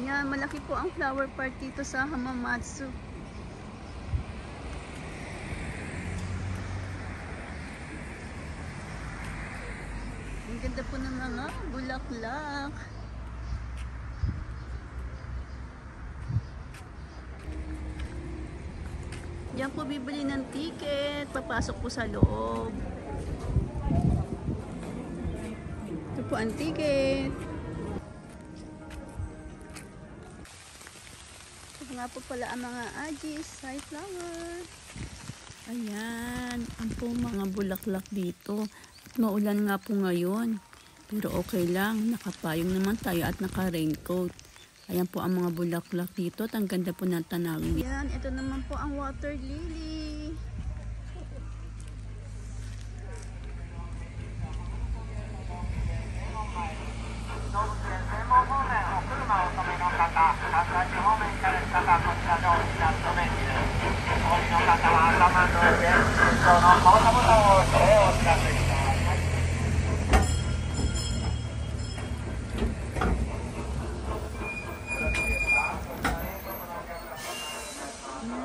Yan, malaki po ang flower park dito sa Hamamatsu. Ang ganda po ng mga bulaklak. Diyan po bibili ng ticket, papasok po sa loob. Ito po ang ticket. Ito nga po pala ang mga Ajis, side flower. Ayan, ang po mga bulaklak dito. Maulan nga po ngayon, pero okay lang, nakapayong naman tayo at naka-raincoat. Ayan po ang mga bulaklak dito at ang ganda po ng tanawin. Ayan, ito naman po ang water lily.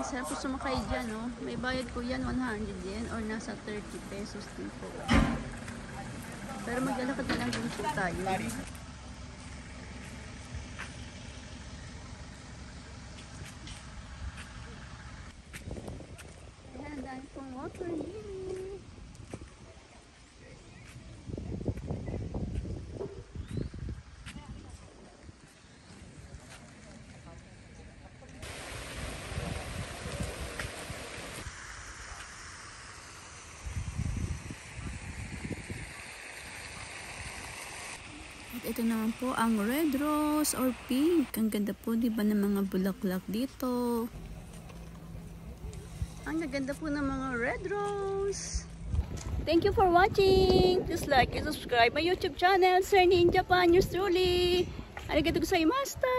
Sarap po sumakay dyan, no? May bayad po yan, 100 yen or nasa 30 pesos din po. Pero maglalakad na lang din po tayo. Ayan, dahil pong water lily. Ito naman po ang red rose or pink. Ang ganda po, di ba, ng mga bulaklak dito. Ang ganda po ng mga red rose. Thank you for watching. Please like and subscribe my YouTube channel, Sir Ninja Pan, yours truly. Arigatou gozaimashita.